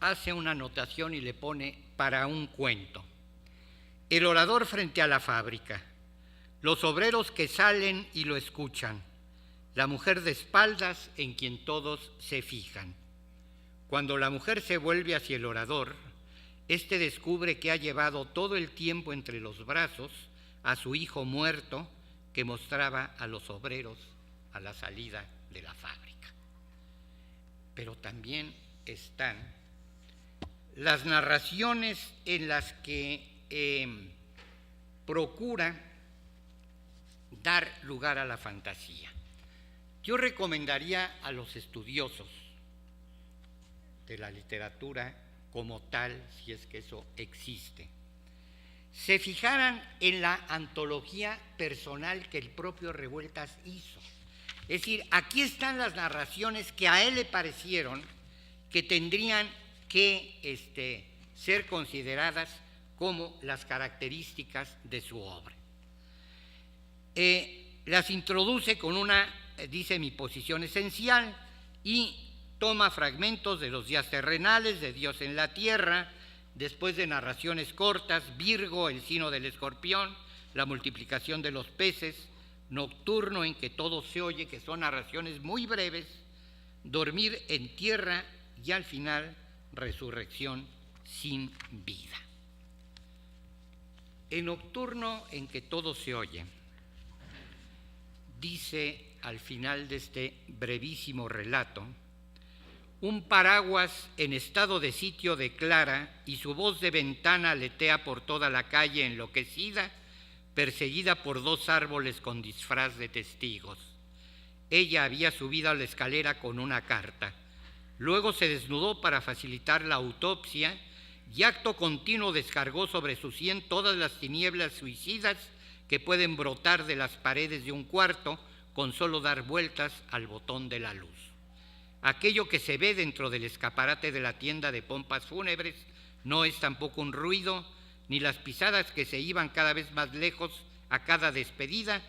hace una anotación y le pone para un cuento. El orador frente a la fábrica, los obreros que salen y lo escuchan, la mujer de espaldas en quien todos se fijan. Cuando la mujer se vuelve hacia el orador, éste descubre que ha llevado todo el tiempo entre los brazos a su hijo muerto que mostraba a los obreros a la salida de la fábrica. Pero también están las narraciones en las que procura dar lugar a la fantasía. Yo recomendaría a los estudiosos de la literatura como tal, si es que eso existe, se fijaran en la antología personal que el propio Revueltas hizo. Es decir, aquí están las narraciones que a él le parecieron que tendrían que ser consideradas como las características de su obra. Las introduce con una, dice, mi posición esencial, y toma fragmentos de los días terrenales, de Dios en la tierra, después de narraciones cortas, Virgo, el signo del escorpión, la multiplicación de los peces, Nocturno en que todo se oye, que son narraciones muy breves, Dormir en tierra y al final Resurrección sin vida. En Nocturno en que todo se oye, dice al final de este brevísimo relato: un paraguas en estado de sitio declara y su voz de ventana aletea por toda la calle enloquecida, perseguida por dos árboles con disfraz de testigos. Ella había subido a la escalera con una carta. Luego se desnudó para facilitar la autopsia y acto continuo descargó sobre su sien todas las tinieblas suicidas que pueden brotar de las paredes de un cuarto con solo dar vueltas al botón de la luz. Aquello que se ve dentro del escaparate de la tienda de pompas fúnebres no es tampoco un ruido, ni las pisadas que se iban cada vez más lejos a cada despedida,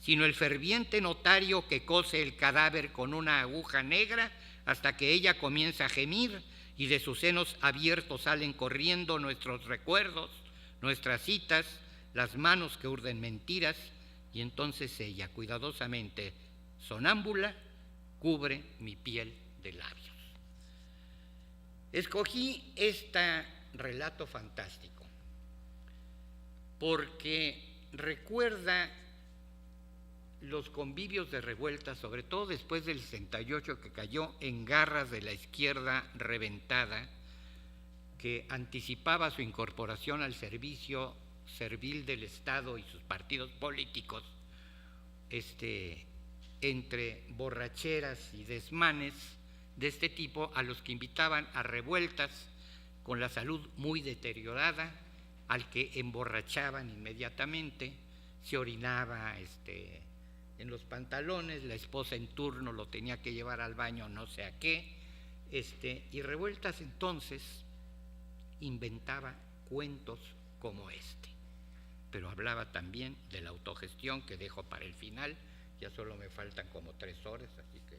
sino el ferviente notario que cose el cadáver con una aguja negra hasta que ella comienza a gemir y de sus senos abiertos salen corriendo nuestros recuerdos, nuestras citas, las manos que urden mentiras, y entonces ella, cuidadosamente sonámbula, cubre mi piel de labios. Escogí este relato fantástico porque recuerda los convivios de Revueltas, sobre todo después del 68, que cayó en garras de la izquierda reventada, que anticipaba su incorporación al servicio servil del Estado y sus partidos políticos, entre borracheras y desmanes de este tipo, a los que invitaban a revueltas con la salud muy deteriorada, al que emborrachaban inmediatamente, se orinaba en los pantalones, la esposa en turno lo tenía que llevar al baño no sé a qué, y Revueltas entonces inventaba cuentos como pero hablaba también de la autogestión, que dejo para el final, ya solo me faltan como 3 horas, así que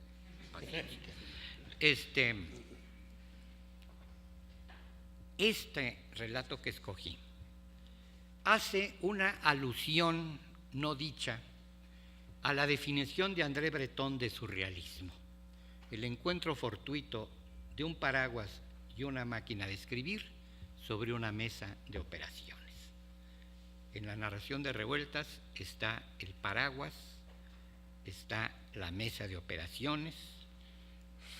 este relato que escogí hace una alusión no dicha a la definición de André Breton de surrealismo: el encuentro fortuito de un paraguas y una máquina de escribir sobre una mesa de operaciones. En la narración de Revueltas está el paraguas, está la mesa de operaciones,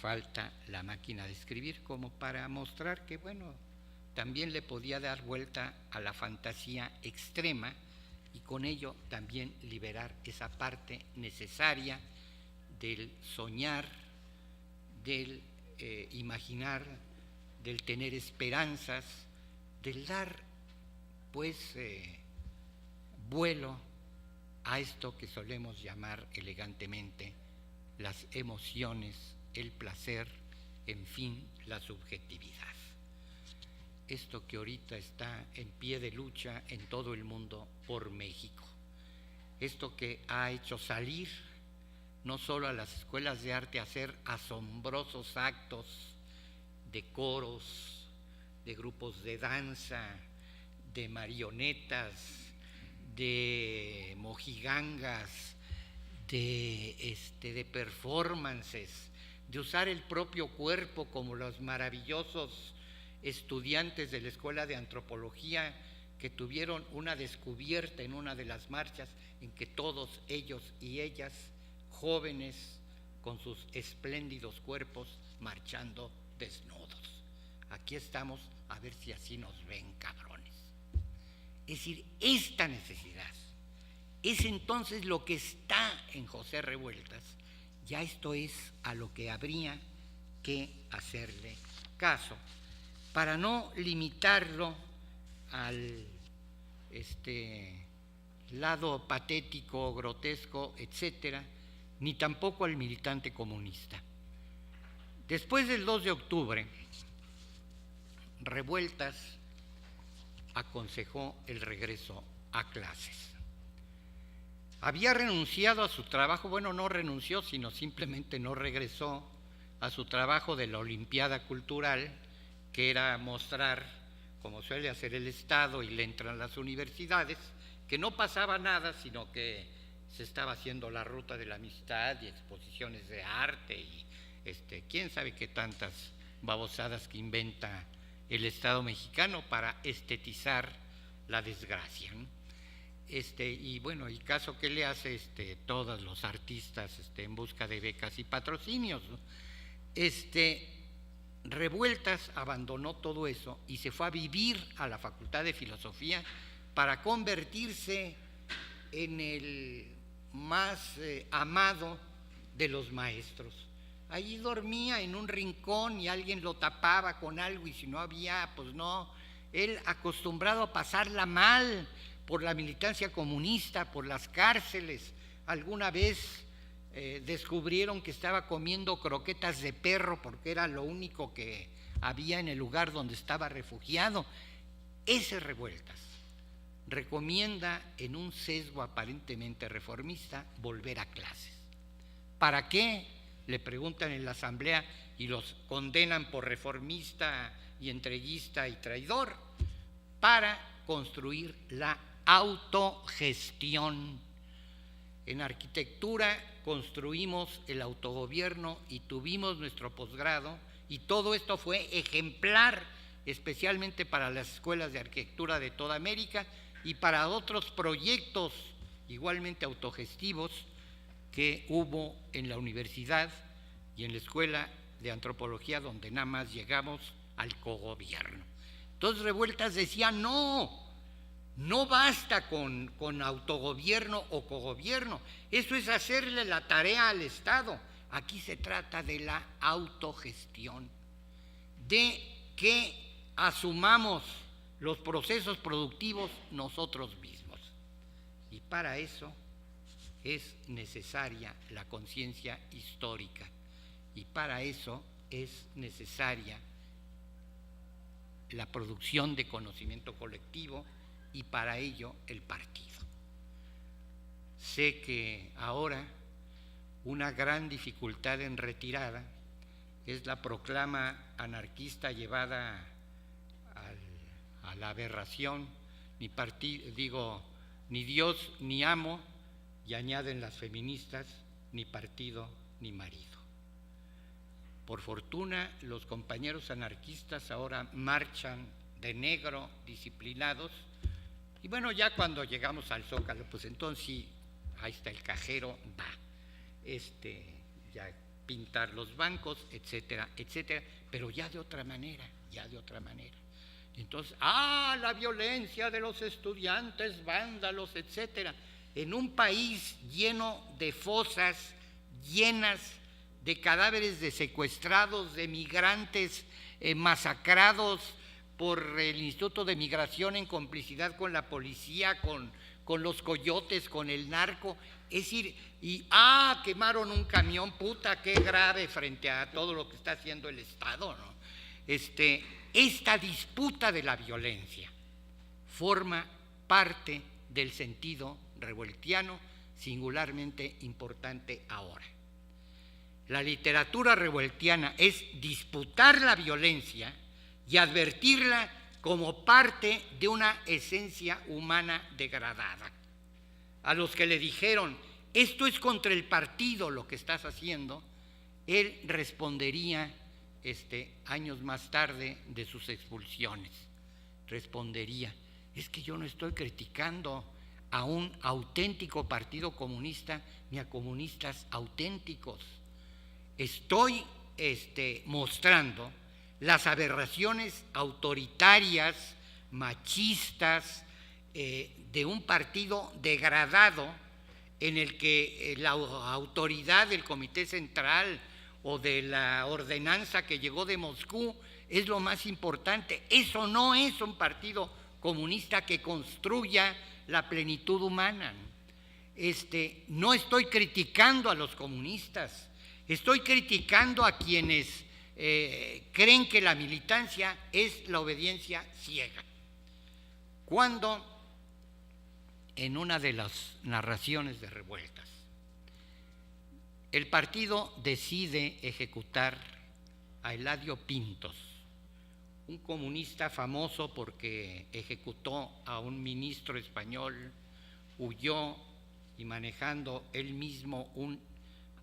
falta la máquina de escribir, como para mostrar que, bueno, también le podía dar vuelta a la fantasía extrema y con ello también liberar esa parte necesaria del soñar, del imaginar, del tener esperanzas, del dar, pues, vuelo a esto que solemos llamar elegantemente las emociones, el placer, en fin, la subjetividad. Esto que ahorita está en pie de lucha en todo el mundo por México. Esto que ha hecho salir no solo a las escuelas de arte a hacer asombrosos actos de coros, de grupos de danza, de marionetas, de mojigangas, de performances, de usar el propio cuerpo, como los maravillosos estudiantes de la Escuela de Antropología que tuvieron una descubierta en una de las marchas en que todos ellos y ellas, jóvenes con sus espléndidos cuerpos, marchando desnudos. Aquí estamos a ver si así nos ven, cabrones. Es decir, esta necesidad es entonces lo que está en José Revueltas. Ya esto es a lo que habría que hacerle caso, para no limitarlo al lado patético, grotesco, etcétera, ni tampoco al militante comunista. Después del 2 de octubre, Revueltas aconsejó el regreso a clases. Había renunciado a su trabajo, bueno, no renunció, sino simplemente no regresó a su trabajo de la Olimpiada Cultural, que era mostrar, como suele hacer el Estado y le entran las universidades, que no pasaba nada, sino que se estaba haciendo la ruta de la amistad y exposiciones de arte y quién sabe qué tantas babosadas que inventa el Estado mexicano para estetizar la desgracia, ¿no? Y bueno, y caso que le hace todos los artistas en busca de becas y patrocinios, ¿no? Revueltas abandonó todo eso y se fue a vivir a la Facultad de Filosofía para convertirse en el más amado de los maestros. Allí dormía en un rincón y alguien lo tapaba con algo, y si no había, pues no. Él, acostumbrado a pasarla mal por la militancia comunista, por las cárceles, alguna vez descubrieron que estaba comiendo croquetas de perro porque era lo único que había en el lugar donde estaba refugiado. Ese Revueltas recomienda, en un sesgo aparentemente reformista, volver a clases. ¿Para qué?, le preguntan en la asamblea, y los condenan por reformista y entreguista y traidor. Para construir la autogestión. En arquitectura construimos el autogobierno y tuvimos nuestro posgrado, y todo esto fue ejemplar, especialmente para las escuelas de arquitectura de toda América y para otros proyectos igualmente autogestivos que hubo en la universidad y en la escuela de antropología, donde nada más llegamos al cogobierno. Entonces Revueltas decía, no basta con autogobierno o cogobierno, eso es hacerle la tarea al Estado. Aquí se trata de la autogestión, de que asumamos los procesos productivos nosotros mismos. Y para eso es necesaria la conciencia histórica, y para eso es necesaria la producción de conocimiento colectivo, y para ello el partido. Sé que ahora una gran dificultad en retirada es la proclama anarquista llevada a la aberración, ni Dios ni amo, y añaden las feministas, ni partido ni marido. Por fortuna, los compañeros anarquistas ahora marchan de negro, disciplinados, y bueno, ya cuando llegamos al Zócalo, pues entonces sí, ahí está el cajero, ya pintar los bancos, etcétera, etcétera, pero ya de otra manera. Entonces, la violencia de los estudiantes, vándalos, etcétera, en un país lleno de fosas, llenas de cadáveres de secuestrados, de migrantes masacrados por el Instituto de Migración en complicidad con la policía, con los coyotes, con el narco. Es decir, quemaron un camión, puta, qué grave frente a todo lo que está haciendo el Estado, ¿no? Esta disputa de la violencia forma parte del sentido revueltiano, singularmente importante ahora. La literatura revueltiana es disputar la violencia y advertirla como parte de una esencia humana degradada. A los que le dijeron, esto es contra el partido lo que estás haciendo, él respondería, años más tarde de sus expulsiones, respondería, es que yo no estoy criticando a un auténtico partido comunista ni a comunistas auténticos. Estoy mostrando las aberraciones autoritarias, machistas, de un partido degradado en el que la autoridad del Comité Central o de la ordenanza que llegó de Moscú es lo más importante. Eso no es un partido comunista que construya la plenitud humana. No estoy criticando a los comunistas, estoy criticando a quienes creen que la militancia es la obediencia ciega. Cuando en una de las narraciones de Revueltas, el partido decide ejecutar a Eladio Pintos, un comunista famoso porque ejecutó a un ministro español, huyó y manejando él mismo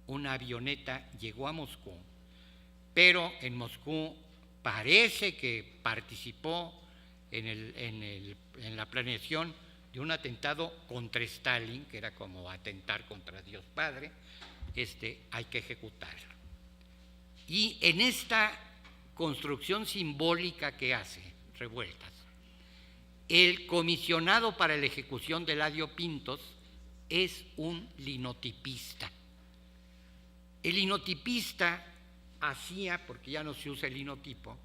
una avioneta llegó a Moscú, pero en Moscú parece que participó en la planeación de un atentado contra Stalin, que era como atentar contra Dios Padre. Hay que ejecutarlo. Y en esta construcción simbólica que hace Revueltas, el comisionado para la ejecución de Eladio Pintos es un linotipista. El linotipista hacía, porque ya no se usa el linotipo,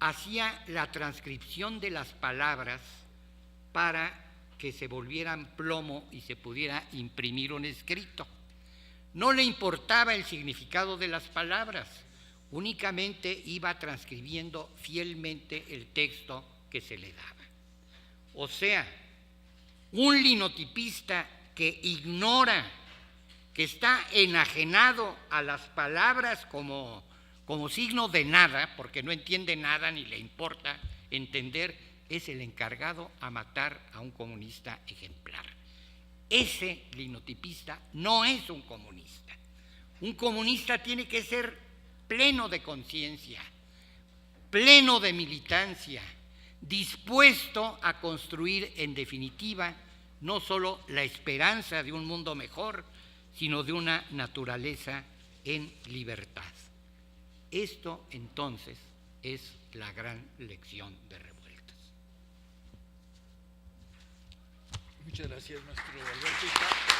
hacía la transcripción de las palabras para que se volvieran plomo y se pudiera imprimir un escrito. No le importaba el significado de las palabras, únicamente iba transcribiendo fielmente el texto que se le daba. O sea, un linotipista que ignora, que está enajenado a las palabras como signo de nada, porque no entiende nada ni le importa entender, es el encargado a matar a un comunista ejemplar. Ese linotipista no es un comunista. Un comunista tiene que ser pleno de conciencia, pleno de militancia, dispuesto a construir en definitiva no solo la esperanza de un mundo mejor, sino de una naturaleza en libertad. Esto entonces es la gran lección de Revueltas. Muchas gracias, maestro Alberto Híjar.